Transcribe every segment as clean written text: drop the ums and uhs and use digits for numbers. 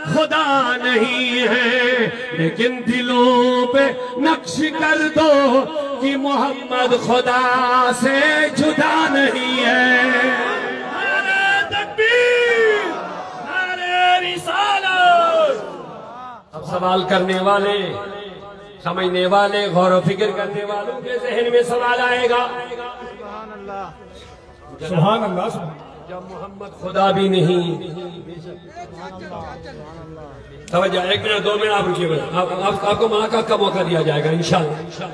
خدا نہیں ہے، لیکن دلوں پہ نقش کر دو کہ محمد خدا سے جدا نہیں ہے۔ نعرہ تکبیر، نعرہ رسالت۔ اب سوال کرنے والے، سمجھنے والے، غور و فکر کرنے والوں کے ذہن میں سوال آئے گا، سبحان اللہ۔ جب محمد خدا بھی نہیں، توجہ، 1 منٹ 2 منٹ آپ رکیے، آپ کو ملاقہ کا موقع دیا جائے گا انشاءاللہ۔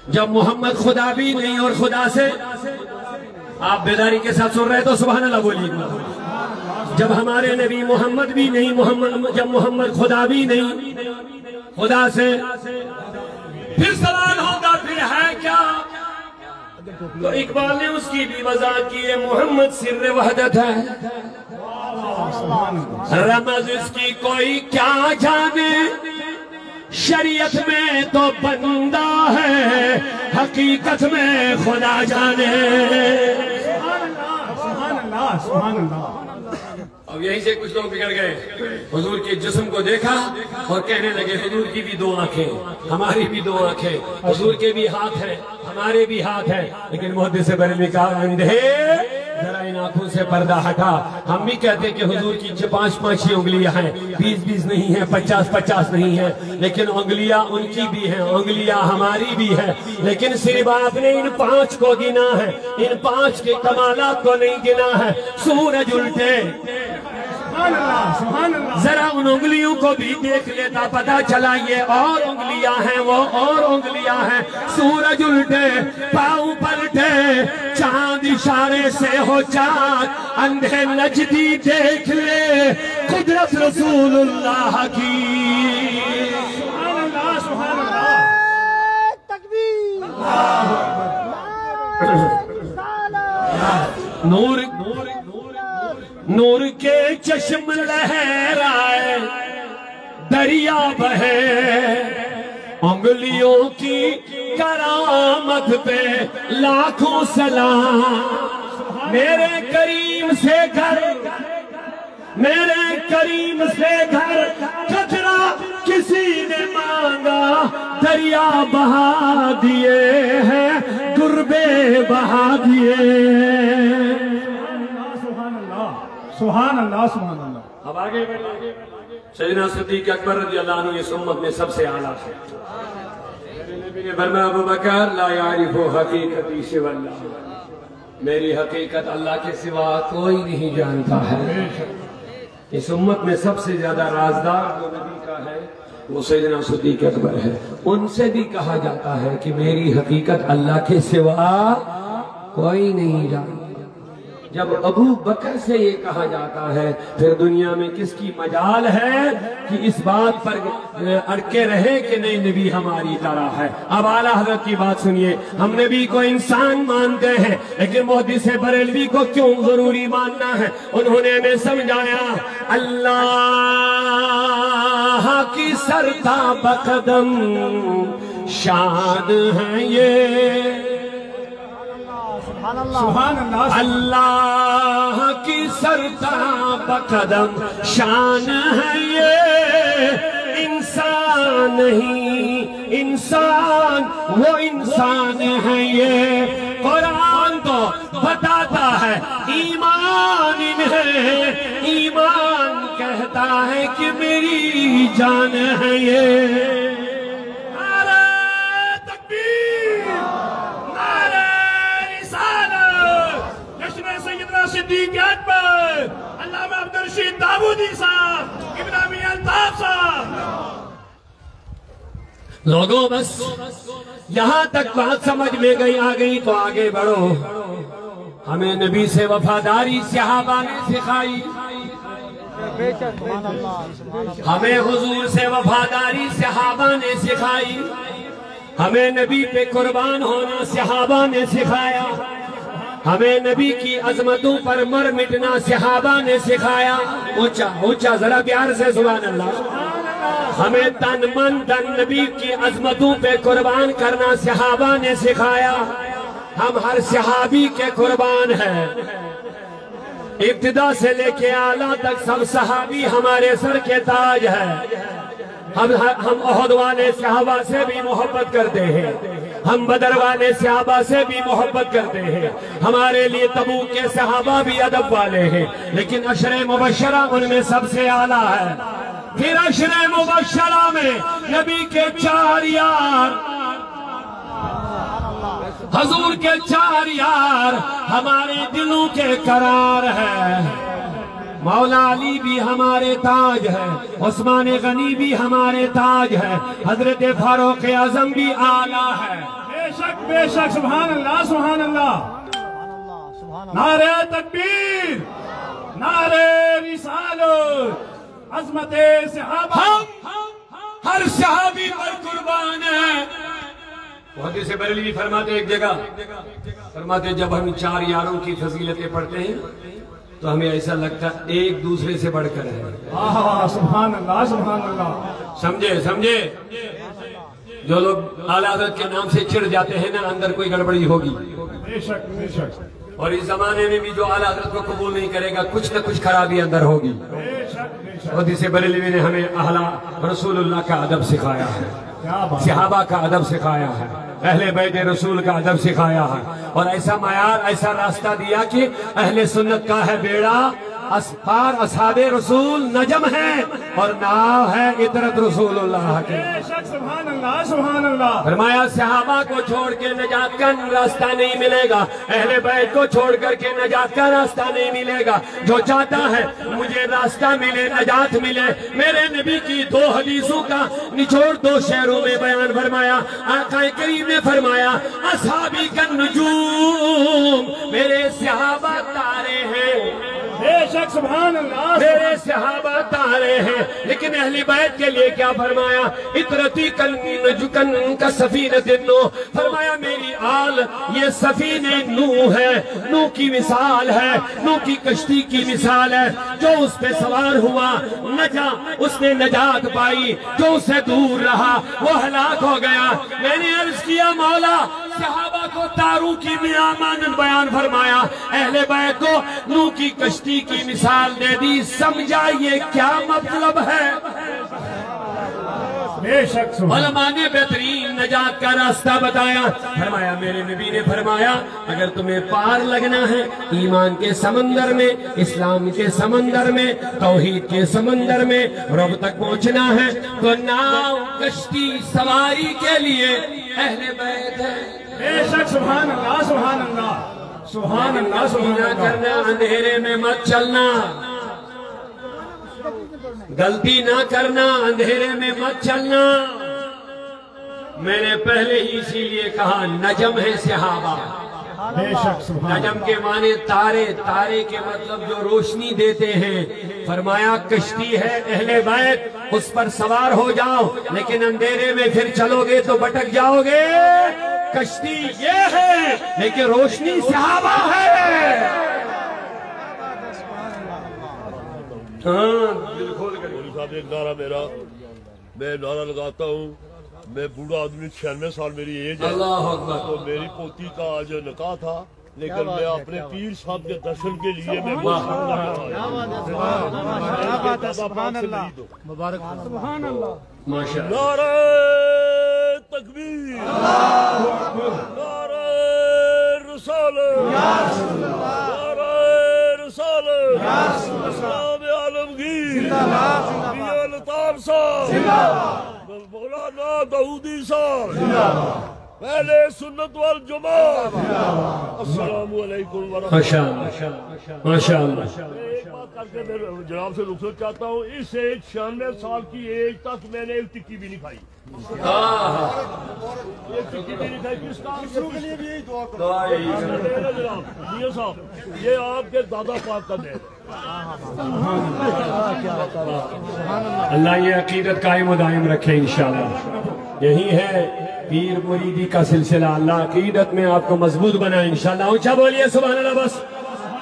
جب محمد خدا بھی نہیں اور خدا سے، آپ بیداری کے ساتھ سن رہے تو سبحان اللہ بولیے گا۔ جب ہمارے نبی محمد بھی نہیں، جب محمد خدا بھی نہیں خدا سے، پھر سوال ہوگا پھر ہے کیا؟ تو اقبال نے اس کی بھی وضاحت کی ہے، محمد سر وحدت ہے، رمز اس کی کوئی کیا جانے، شریعت میں تو بندہ ہے، حقیقت میں خدا جانے۔ سبحان اللہ، سبحان اللہ۔ اب یہیں سے کچھ لوگ بگڑ گئے، حضور کے جسم کو دیکھا اور کہنے لگے حضور کی بھی 2 آنکھیں، ہماری بھی 2 آنکھیں، حضور کے بھی ہاتھ ہیں، ہمارے بھی ہاتھ ہیں، لیکن محدث بریلوی کہا اندھے ذرا ان آنکھوں سے پردہ ہٹا، ہم بھی کہتے ہیں کہ حضور کی 5 ہی انگلیاں ہیں، 20 نہیں ہیں، 50 نہیں ہیں، لیکن انگلیاں ان کی بھی ہیں، انگلیاں ہماری بھی ہیں، لیکن صرف آپ نے ان 5 کو گنا ہے، ان 5 کے کمالات کو نہیں گنا ہے۔ سورج الٹے، سبحان اللہ، سبحان اللہ۔ ذرا ان انگلیوں کو بھی دیکھ لیتا، پتا چلا یہ اور انگلیاں ہیں، وہ اور انگلیاں ہیں۔ سورج الٹے، پاؤں پلٹے، چاند اشارے سے ہو چاک، اندھے نجدی دیکھ لے قدرت رسول اللہ کی۔ سبحان اللہ، سبحان اللہ۔ تکبیر، نور کے چشم لہرائے، دریا بہے، انگلیوں کی کرامت پہ لاکھوں سلام۔ میرے کریم سے گھر، میرے کریم سے گھر قطرہ کسی نے مانگا، دریا بہا دیے ہیں، گربے بہا دیے۔ سبحان اللہ، سبحان اللہ۔ اب آگے بڑھیں، سیدنا صدیق اکبر رضی اللہ عنہ اس امت میں سب سے اعلیٰ ہے۔ نبی نے فرمایا ابو بکر لا یعرف حقیقتی سوى اللہ، میری حقیقت اللہ کے سوا کوئی نہیں جانتا ہے۔ اس امت میں سب سے زیادہ رازدار جو نبی کا ہے وہ سیدنا صدیق اکبر ہے۔ ان سے بھی کہا جاتا ہے کہ میری حقیقت اللہ کے سوا کوئی نہیں جانتا۔ جب ابو بکر سے یہ کہا جاتا ہے پھر دنیا میں کس کی مجال ہے کہ اس بات پر اڑکے رہے کہ نہیں نبی ہماری طرح ہے۔ اب اعلیٰ حضرت کی بات سنیے، ہم نبی کو انسان مانتے ہیں لیکن محدث بریلوی کو کیوں ضروری ماننا ہے؟ انہوں نے ہمیں سمجھایا، اللہ کی سرتاب قدم شان ہے یہ، سبحان اللہ۔ اللہ کی سرتاب قدم شان ہے یہ، انسان نہیں انسان، وہ انسان ہے یہ۔ قرآن تو بتاتا ہے ایمان انہیں، ایمان کہتا ہے کہ میری جان ہے یہ۔ صدیق اکبر، علامہ عبدالرشید داودی صاحب، ابن ابی الطاف صاحب۔ لوگوں بس یہاں تک بات سمجھ میں آ گئی تو آگے بڑھو۔ ہمیں نبی سے وفاداری صحابہ نے سکھائی، ہمیں حضور سے وفاداری صحابہ نے سکھائی، ہمیں نبی پہ قربان ہونا صحابہ نے سکھایا، ہمیں نبی کی عظمتوں پر مر مٹنا صحابہ نے سکھایا۔ اونچا اونچا ذرا پیار سے سبحان اللہ۔ ہمیں تن من دن نبی کی عظمتوں پہ قربان کرنا صحابہ نے سکھایا۔ ہم ہر صحابی کے قربان ہیں، ابتدا سے لے کے اعلیٰ تک سب صحابی ہمارے سر کے تاج ہے۔ ہم احد والے صحابہ سے بھی محبت کرتے ہیں، ہم بدر والے صحابہ سے بھی محبت کرتے ہیں، ہمارے لیے تبوک کے صحابہ بھی ادب والے ہیں، لیکن عشر مبشرہ ان میں سب سے اعلیٰ ہے۔ پھر عشر مبشرہ میں نبی کے 4 یار، حضور کے 4 یار ہمارے دلوں کے قرار ہے۔ مولا علی بھی ہمارے تاج ہے، عثمان غنی بھی ہمارے تاج ہے، حضرت فاروق اعظم بھی اعلیٰ ہے۔ بے شک سبحان اللہ سبحان اللہ۔ نعرہ تکبیر، نعرہ رسالت، عظمت صحابہ، ہر صحابی پر قربان ہے۔ حدیث بریلوی فرماتے ایک جگہ، فرماتے جب ہم 4 یاروں کی فضیلتیں پڑھتے ہیں تو ہمیں ایسا لگتا ہے ایک دوسرے سے بڑھ کر ہے۔ سبحان اللہ سبحان اللہ۔ سمجھے جو لوگ اعلیٰ حضرت کے نام سے چڑ جاتے ہیں نا، اندر کوئی گڑبڑی ہوگی۔ بے شک بے شک۔ اور اس زمانے میں بھی جو اعلیٰ حضرت کو قبول نہیں کرے گا، کچھ نہ کچھ خرابی اندر ہوگی۔ حدیث بریلوی نے ہمیں اعلیٰ رسول اللہ کا ادب سکھایا ہے، صحابہ کا ادب سکھایا ہے، اہل بیت رسول کا ادب سکھایا ہے، اور ایسا معیار، ایسا راستہ دیا کہ اہل سنت کا ہے بیڑا پار، اصحاب رسول نجم ہے اور ناؤ ہے عطرت رسول اللہ کے۔ سبحان اللہ سبحان اللہ۔ فرمایا صحابہ کو چھوڑ کے نجات کا راستہ نہیں ملے گا، اہل بیت کو چھوڑ کر کے نجات کا راستہ نہیں ملے گا۔ جو چاہتا ہے مجھے راستہ ملے، نجات ملے، میرے نبی کی 2 حدیثوں کا نچوڑ 2 شعروں میں بیان فرمایا۔ آقا کریم نے فرمایا اصحابی کا نجوم، میرے صحابہ تارے ہیں۔ بے شک سبحان اللہ۔ میرے صحابہ تارے ہیں، لیکن اہل بیت کے لیے کیا فرمایا؟ اطرتی کن کا سفینۃ نوح، فرمایا میری آل یہ سفینہ نوح ہے، نوح کی مثال ہے، نوح کی کشتی کی مثال ہے۔ جو اس پہ سوار ہوا نجا، اس نے نجات پائی، جو اسے دور رہا وہ ہلاک ہو گیا۔ میں نے عرض کیا مولا صحابہ کو تاروں کی مانند بیان فرمایا، اہل بیت کو نوح کی کشتی کی مثال دے دی، سمجھا یہ کیا مطلب ہے؟ بے شک علماء نے بہترین نجات کا راستہ بتایا۔ فرمایا میرے نبی نے فرمایا اگر تمہیں پار لگنا ہے ایمان کے سمندر میں، اسلام کے سمندر میں، توحید کے سمندر میں رب تک پہنچنا ہے تو ناؤ کشتی سواری کے لیے اہل بیت ہے۔ بے شک سبحان اللہ سبحان اللہ سبحان اللہ سبحان نہ اللہ۔ کرنا، اندھیرے میں مت چلنا، غلطی نہ کرنا، اندھیرے میں مت چلنا۔ میں نے پہلے ہی اسی لیے کہا نجم ہے صحابہ۔ بے شک سبحان اللہ۔ نجم کے معنی تارے، تارے کے مطلب جو روشنی دیتے ہیں۔ فرمایا کشتی ہے اہل بیت، اس پر سوار ہو جاؤ، لیکن اندھیرے میں پھر چلو گے تو بھٹک جاؤ گے۔ کشتی یہ ہے لیکن روشنی صحابہ ہے۔ مولوی صاحب ایک نعرہ میرا، میں نعرہ لگاتا ہوں، میں بوڑھا آدمی 96 سال میری ایج ہے، اللہ اکبر۔ تو میری پوتی کا آج نکاح تھا، لیکن میں اپنے پیر صاحب کے درشن کے لیے میں سبحان اللہ مبارک سبحان اللہ ماشاءاللہ۔ نعرہ تکبیر، نعرہ رسالت، نعرہ رسالت، اسلام عالمگیر، میاں الطاف صاحب، مولانا داؤدی صاحب، پہلے سنت والجماعت، السلام علیکم ورحمۃ ماشاءاللہ ماشاءاللہ۔ میں ایک بات کر کے میں جناب سے رخصت چاہتا ہوں، اس ایج 96 سال کی ایج تک میں نے ایک ٹکی بھی نہیں کھائی، ایک ٹکی بھی نہیں کھائی۔ کس کام کے لیے بھی یہی دعا کرو جناب میاں صاحب، یہ آپ کے دادا پاک کا دین ہے۔ اللہ یہ عقیدت قائم و دائم رکھے انشاءاللہ۔ یہی ہے پیر مریدی کا سلسلہ، اللہ عقیدت میں آپ کو مضبوط بنائے انشاءاللہ۔ اونچا بولیے سبحان اللہ۔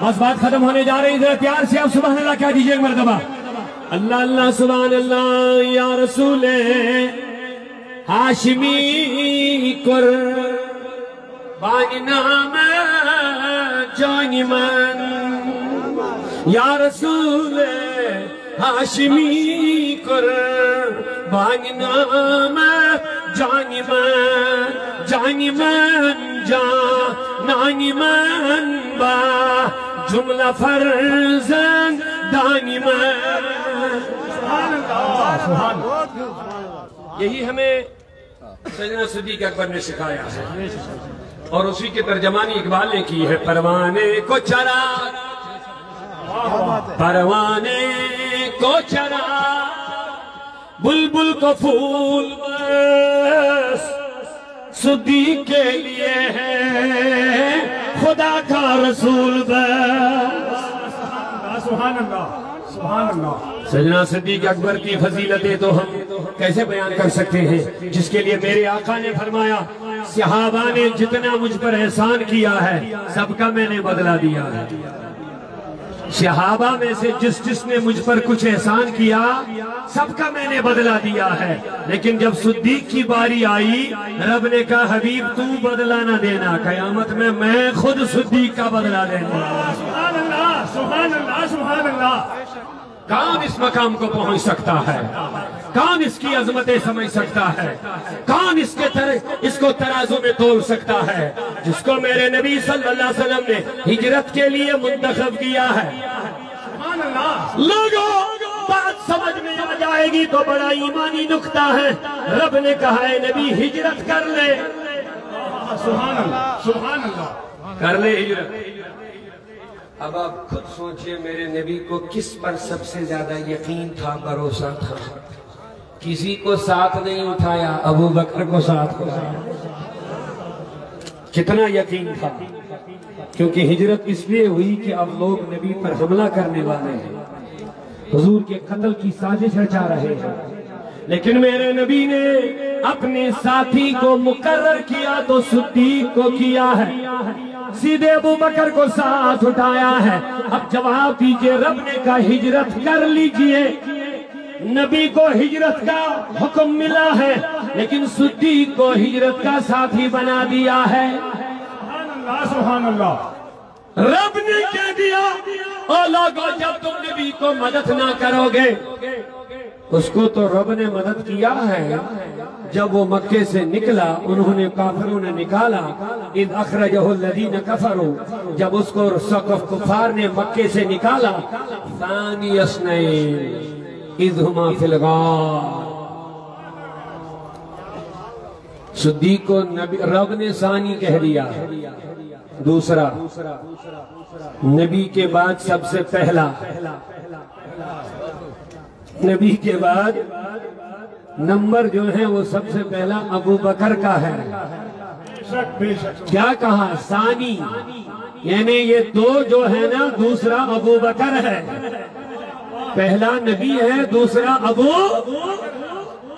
بس بات ختم ہونے جا رہی ہے، پیار سے آپ سبحان اللہ کہہ دیجئے ایک مرتبہ۔ اللہ اللہ سبحان اللہ یا رسول ہاشمی قربان نام جان من یا رسول ہاشمی قربان نام جانی من جانانی من با جملہ فرزند دانی من. یہی ہمیں سیدنا صدیق اکبر نے سکھایا ہے اور اسی کی ترجمانی اقبال نے کی ہے. پروانے کو چرا پروانے کو چرا بلبل کو پھول بس صدیق کے لیے ہے خدا کا رسول بس. سبحان اللہ سبحان اللہ. سیدنا صدیق اکبر کی فضیلتیں تو ہم کیسے بیان کر سکتے ہیں جس کے لیے میرے آقا نے فرمایا صحابہ نے جتنا مجھ پر احسان کیا ہے سب کا میں نے بدلہ دیا ہے. صحابہ میں سے جس نے مجھ پر کچھ احسان کیا سب کا میں نے بدلہ دیا ہے. لیکن جب صدیق کی باری آئی رب نے کہا حبیب تو بدلہ نہ دینا قیامت میں خود صدیق کا بدلہ دینا. سبحان اللہ سبحان اللہ سبحان اللہ. کون اس مقام کو پہنچ سکتا ہے؟ کون اس کی عظمتیں سمجھ سکتا ہے؟ کون اس کو ترازو میں تول سکتا ہے جس کو میرے نبی صلی اللہ علیہ وسلم نے ہجرت کے لیے منتخب کیا ہے؟ سبحان اللہ. لوگوں بات سمجھ میں آ جائے گی تو بڑا ایمانی نکتہ ہے. رب نے کہا ہے نبی ہجرت کر لے. سبحان اللہ سبحان اللہ. کر لے ہجرت. اب آپ خود سوچئے میرے نبی کو کس پر سب سے زیادہ یقین تھا بھروسہ تھا؟ کسی کو ساتھ نہیں اٹھایا ابو بکر کو ساتھ اٹھایا. کتنا یقین تھا کیونکہ ہجرت اس لیے ہوئی کہ اب لوگ نبی پر حملہ کرنے والے ہیں حضور کے قتل کی سازش رچا رہے ہیں. لیکن میرے نبی نے اپنے ساتھی کو مقرر کیا تو صدیق کو کیا ہے. سیدھے ابو بکر کو ساتھ اٹھایا ہے. اب جواب دیجئے رب نے کہا ہجرت کر لیجئے. نبی کو ہجرت کا حکم ملا ہے لیکن صدیق کو ہجرت کا ساتھی بنا دیا ہے. سبحان اللہ سبحان اللہ. رب نے کہہ دیا او لوگو جب تم نبی کو مدد نہ کرو گے. اس کو تو رب نے مدد کیا ہے جب وہ مکے سے نکلا انہوں نے کافروں نے نکالا. اذ اخرجہ الذین کفروا جب اس کو کفار نے مکے سے نکالا. ثانی اثنین اذ ہما فی الغار. صدیق کو رب نے ثانی کہہ دیا. دوسرا نبی کے بعد سب سے پہلا نبی کے بعد نمبر جو ہے وہ سب سے پہلا ابو بکر کا ہے. کیا کہا ثانی یعنی یہ دو جو ہے نا دوسرا ابو بکر ہے. پہلا نبی ہے دوسرا ابو.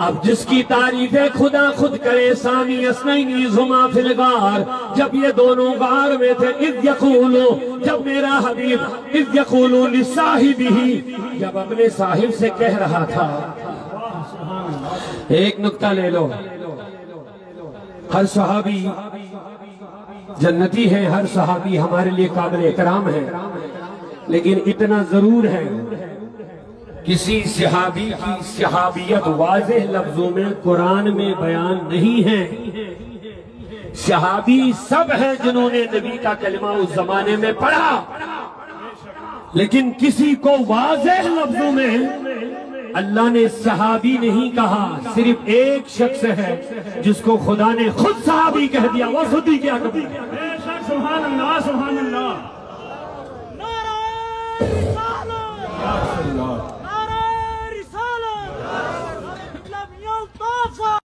اب جس کی تعریف خدا خود کرے ثانی اثنین اذ ہما فی الغار جب یہ دونوں غار میں تھے. اذ یقولو جب میرا حبیب اذ یقولو لصاحبہ جب اپنے صاحب سے کہہ رہا تھا. ایک نکتہ لے لو ہر صحابی جنتی ہے ہر صحابی ہمارے لیے قابل احترام ہے لیکن اتنا ضرور ہے کسی صحابی کی صحابیت واضح لفظوں میں قرآن میں بیان نہیں ہے. صحابی سب ہیں جنہوں نے نبی کا کلمہ اس زمانے میں پڑھا لیکن کسی کو واضح لفظوں میں اللہ نے صحابی نہیں کہا. صرف ایک شخص ہے جس کو خدا نے خود صحابی کہہ دیا وہ صدیق اکبر. سبحان اللہ سبحان اللہ.